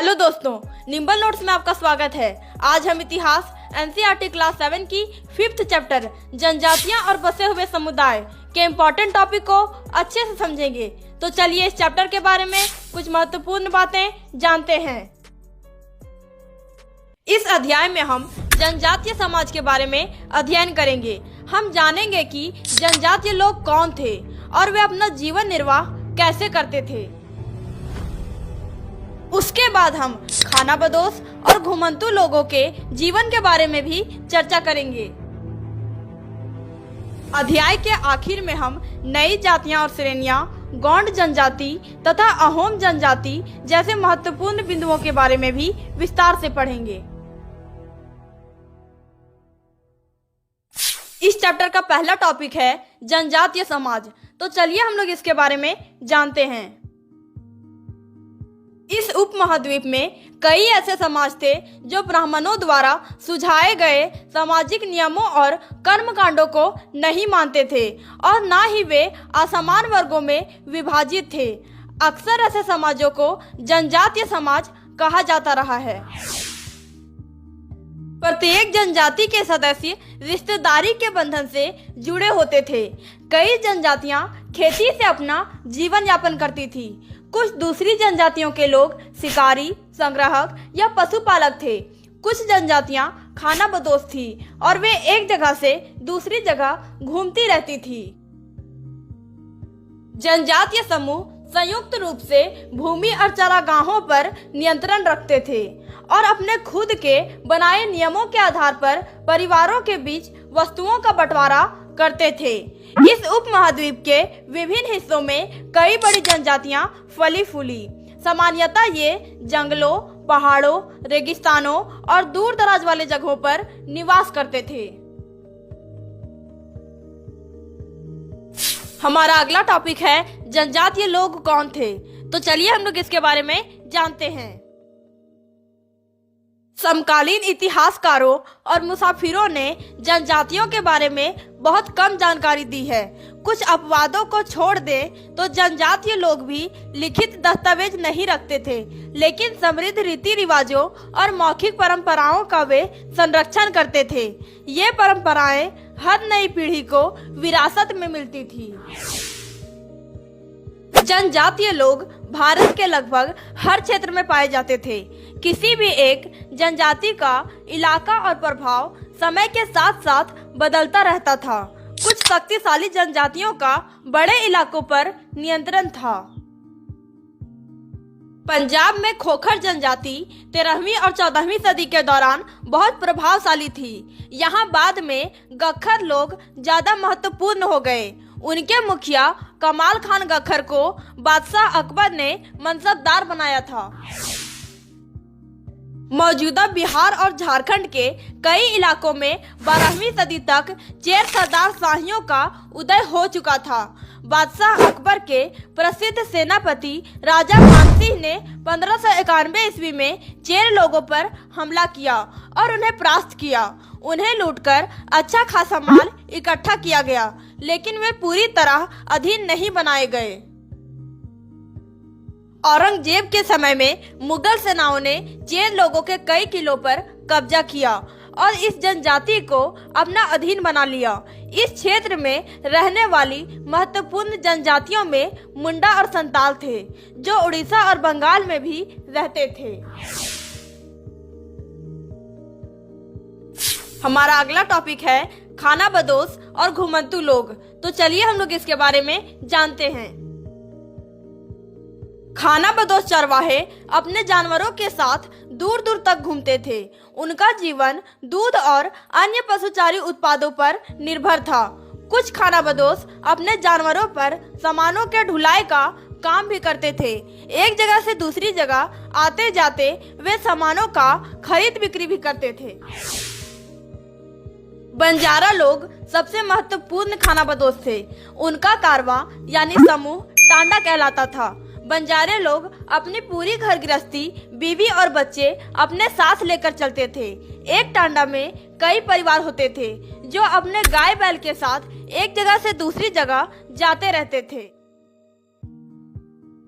Hello दोस्तों, nimble notes में आपका स्वागत है। आज हम इतिहास एनसीईआरटी क्लास 7 की 5th चैप्टर जनजातियां और बसे हुए समुदाय के इम्पोर्टेंट टॉपिक को अच्छे से समझेंगे। तो चलिए इस चैप्टर के बारे में कुछ महत्वपूर्ण बातें जानते हैं। इस अध्याय में हम जनजातीय समाज के बारे में अध्ययन करेंगे। हम जानेंगे कि जनजातीय लोग कौन थे और वे अपना जीवन निर्वाह कैसे करते थे। उसके बाद हम खानाबदोश और घुमंतू लोगों के जीवन के बारे में भी चर्चा करेंगे। अध्याय के आखिर में हम नई जातियां और श्रेणियां, गौंड जनजाति तथा अहोम जनजाति जैसे महत्वपूर्ण बिंदुओं के बारे में भी विस्तार से पढ़ेंगे। इस चैप्टर का पहला टॉपिक है जनजातीय समाज। तो चलिए हम लोग इसके बारे में जानते हैं। इस उपमहाद्वीप में कई ऐसे समाज थे जो ब्राह्मणों द्वारा सुझाए गए सामाजिक नियमों और कर्मकांडों को नहीं मानते थे और ना ही वे असमान वर्गों में विभाजित थे। अक्सर ऐसे समाजों को जनजातीय समाज कहा जाता रहा है। प्रत्येक जनजाति के सदस्य रिश्तेदारी के बंधन से जुड़े होते थे। कई जनजातियां खेती से अपना जीवन यापन करती थी। कुछ दूसरी जनजातियों के लोग शिकारी, संग्राहक या पशुपालक थे। कुछ जनजातियां खानाबदोश थी और वे एक जगह से दूसरी जगह घूमती रहती थी। जनजातीय समूह संयुक्त रूप से भूमि और चारागाहों पर नियंत्रण रखते थे और अपने खुद के बनाए नियमों के आधार पर परिवारों के बीच वस्तुओं का बंटवारा करते थे। इस उपमहाद्वीप के विभिन्न हिस्सों में कई बड़ी जनजातियां फली फूली। सामान्यतः ये जंगलों, पहाड़ों, रेगिस्तानों और दूर दराज वाले जगहों पर निवास करते थे। हमारा अगला टॉपिक है जनजातीय लोग कौन थे। तो चलिए हम लोग इसके बारे में जानते हैं। समकालीन इतिहासकारों और मुसाफिरों ने जनजातियों के बारे में बहुत कम जानकारी दी है। कुछ अपवादों को छोड़ दें तो जनजातीय लोग भी लिखित दस्तावेज नहीं रखते थे, लेकिन समृद्ध रीति रिवाजों और मौखिक परंपराओं का वे संरक्षण करते थे। ये परंपराएं हर नई पीढ़ी को विरासत में मिलती थी। जनजातीय लोग भारत के लगभग हर क्षेत्र में पाए जाते थे। किसी भी एक जनजाति का इलाका और प्रभाव समय के साथ साथ बदलता रहता था। कुछ शक्तिशाली जनजातियों का बड़े इलाकों पर नियंत्रण था। पंजाब में खोखर जनजाति 13वीं और 14वीं सदी के दौरान बहुत प्रभावशाली थी। यहाँ बाद में गख्खर लोग ज्यादा महत्वपूर्ण हो गए। उनके मुखिया कमाल खान गख्खर को बादशाह अकबर ने मनसबदार बनाया था। मौजूदा बिहार और झारखंड के कई इलाकों में 12वीं सदी तक चेर सरदार शाहियों का उदय हो चुका था। बादशाह अकबर के प्रसिद्ध सेनापति राजा मानसिंह ने 1591 ईस्वी में चेर लोगों पर हमला किया और उन्हें परास्त किया। उन्हें लूटकर अच्छा खासा माल इकट्ठा किया गया, लेकिन वे पूरी तरह अधीन नहीं बनाए गए। औरंगजेब के समय में मुगल सेनाओं ने चेर लोगों के कई किलों पर कब्जा किया और इस जनजाति को अपना अधीन बना लिया। इस क्षेत्र में रहने वाली महत्वपूर्ण जनजातियों में मुंडा और संताल थे, जो उड़ीसा और बंगाल में भी रहते थे। हमारा अगला टॉपिक है खानाबदोश और घुमंतू लोग। तो चलिए हम लोग इसके बारे में जानते हैं। खानाबदोश चरवाहे अपने जानवरों के साथ दूर दूर तक घूमते थे। उनका जीवन दूध और अन्य पशुचारी उत्पादों पर निर्भर था। कुछ खानाबदोश अपने जानवरों पर सामानों के ढुलाई का काम भी करते थे। एक जगह से दूसरी जगह आते जाते वे सामानों का खरीद बिक्री भी करते थे। बंजारा लोग सबसे महत्वपूर्ण खानाबदोश थे। उनका कारवां यानी समूह टांडा कहलाता था। बंजारे लोग अपनी पूरी घर गृहस्थी, बीवी और बच्चे अपने साथ लेकर चलते थे। एक टांडा में कई परिवार होते थे जो अपने गाय बैल के साथ एक जगह से दूसरी जगह जाते रहते थे।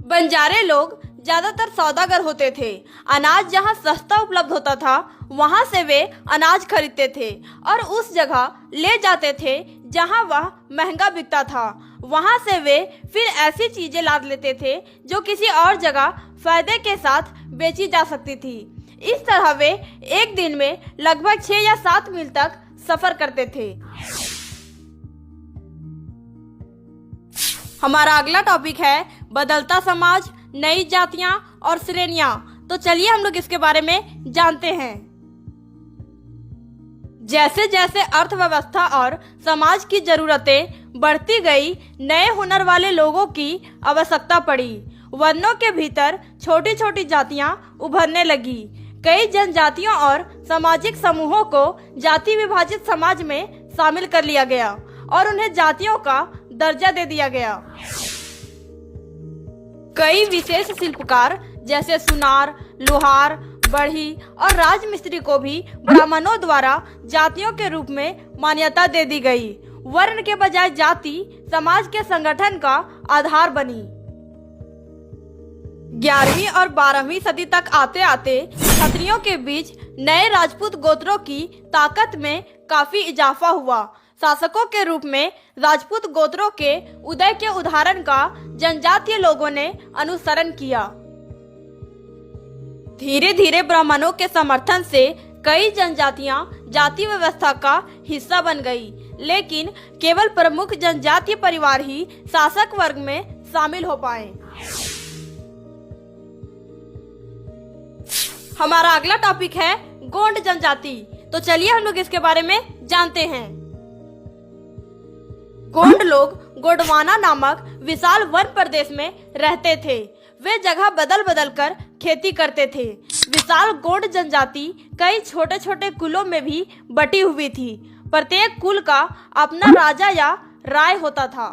बंजारे लोग ज्यादातर सौदागर होते थे। अनाज जहाँ सस्ता उपलब्ध होता था वहाँ से वे अनाज खरीदते थे और उस जगह ले जाते थे जहाँ वह महंगा बिकता था। वहाँ से वे फिर ऐसी चीजें लाद लेते थे जो किसी और जगह फायदे के साथ बेची जा सकती थी। इस तरह वे एक दिन में लगभग 6 या 7 मील तक सफर करते थे। हमारा अगला टॉपिक है बदलता समाज, नई जातियां और श्रेणियां। तो चलिए हम लोग इसके बारे में जानते हैं। जैसे जैसे अर्थव्यवस्था और समाज की जरूरतें बढ़ती गई, नए हुनर वाले लोगों की आवश्यकता पड़ी। वर्णों के भीतर छोटी छोटी जातियां उभरने लगी। कई जनजातियों और सामाजिक समूहों को जाति विभाजित समाज में शामिल कर लिया गया और उन्हें जातियों का दर्जा दे दिया गया। कई विशेष शिल्पकार जैसे सुनार, लोहार, बढ़ी और राजमिस्त्री को भी ब्राह्मणों द्वारा जातियों के रूप में मान्यता दे दी गई। वर्ण के बजाय जाति समाज के संगठन का आधार बनी। 11वीं और 12वीं सदी तक आते आते क्षत्रियों के बीच नए राजपूत गोत्रों की ताकत में काफी इजाफा हुआ। शासकों के रूप में राजपूत गोत्रों के उदय के उदाहरण का जनजातीय लोगों ने अनुसरण किया। धीरे धीरे ब्राह्मणों के समर्थन से कई जनजातियां जाति व्यवस्था का हिस्सा बन गई, लेकिन केवल प्रमुख जनजातीय परिवार ही शासक वर्ग में शामिल हो पाए। हमारा अगला टॉपिक है गोंड जनजाति। तो चलिए हम लोग इसके बारे में जानते हैं। गोंड लोग गोंडवाना नामक विशाल वन प्रदेश में रहते थे। वे जगह बदल बदल कर खेती करते थे। विशाल गोंड जनजाति कई छोटे छोटे कुलों में भी बटी हुई थी। प्रत्येक कुल का अपना राजा या राय होता था।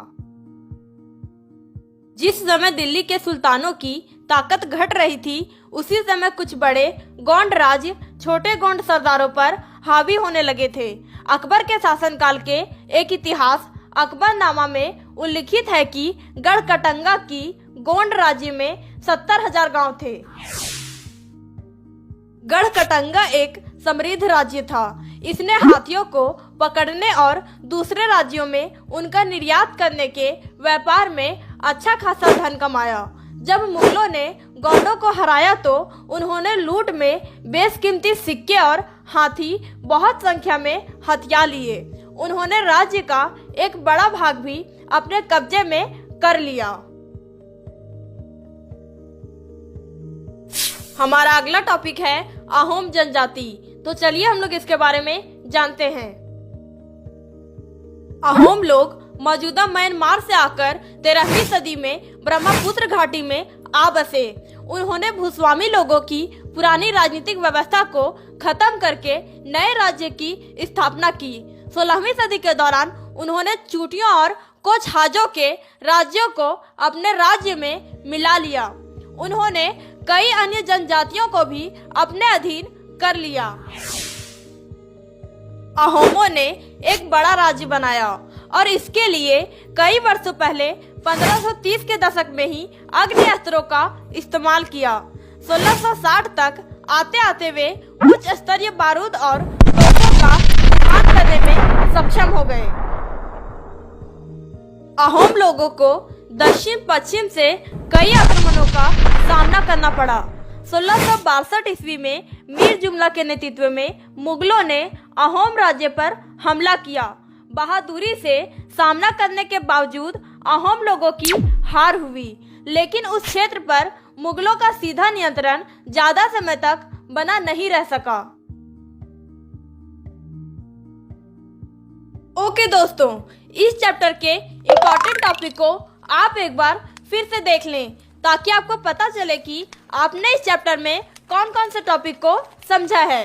जिस समय दिल्ली के सुल्तानों की ताकत घट रही थी, उसी समय कुछ बड़े गोंड राज्य छोटे गोंड सरदारों पर हावी होने लगे थे। अकबर के शासनकाल के एक इतिहास अकबरनामा में उल्लिखित है कि गढ़कटंगा की गोंड राज्य में 70,000 गांव थे। गढ़कटंगा एक समृद्ध राज्य था। इसने हाथियों को पकड़ने और दूसरे राज्यों में उनका निर्यात करने के व्यापार में अच्छा खासा धन कमाया। जब मुगलों ने गोंडों को हराया तो उन्होंने लूट में बेशकीमती सिक्के और हाथी बहुत संख्या में हथिया लिए। उन्होंने राज्य का एक बड़ा भाग भी अपने कब्जे में कर लिया। हमारा अगला टॉपिक है अहोम जनजाति। तो चलिए हम लोग इसके बारे में जानते हैं। अहोम लोग मौजूदा म्यांमार से आकर 13वीं सदी में ब्रह्मपुत्र घाटी में आ बसे। उन्होंने भूस्वामी लोगों की पुरानी राजनीतिक व्यवस्था को खत्म करके नए राज्य की स्थापना की। 16वीं सदी के दौरान उन्होंने चूटियों और कोचहाजों के राज्यों को अपने राज्य में मिला लिया। उन्होंने कई अन्य जनजातियों को भी अपने अधीन कर लिया। अहोमों ने एक बड़ा राज्य बनाया और इसके लिए कई वर्षों पहले 1530 के दशक में ही आग्नेय अस्त्रों का इस्तेमाल किया। 1660 तक आते आते वे उच्च स्तरीय बारूद और तोपों का निर्माण करने में सक्षम हो गए। अहोम लोगों को दक्षिण पश्चिम से कई आक्रमणों का सामना करना पड़ा। 1662 ईस्वी में मीर जुमला के नेतृत्व में मुगलों ने अहोम राज्य पर हमला किया। बहादुरी से सामना करने के बावजूद अहोम लोगों की हार हुई, लेकिन उस क्षेत्र पर मुगलों का सीधा नियंत्रण ज्यादा समय तक बना नहीं रह सका। ओके दोस्तों, इस चैप्टर के इम्पोर्टेंट टॉपिक को आप एक बार फिर से देख लें ताकि आपको पता चले कि आपने इस चैप्टर में कौन कौन से टॉपिक को समझा है।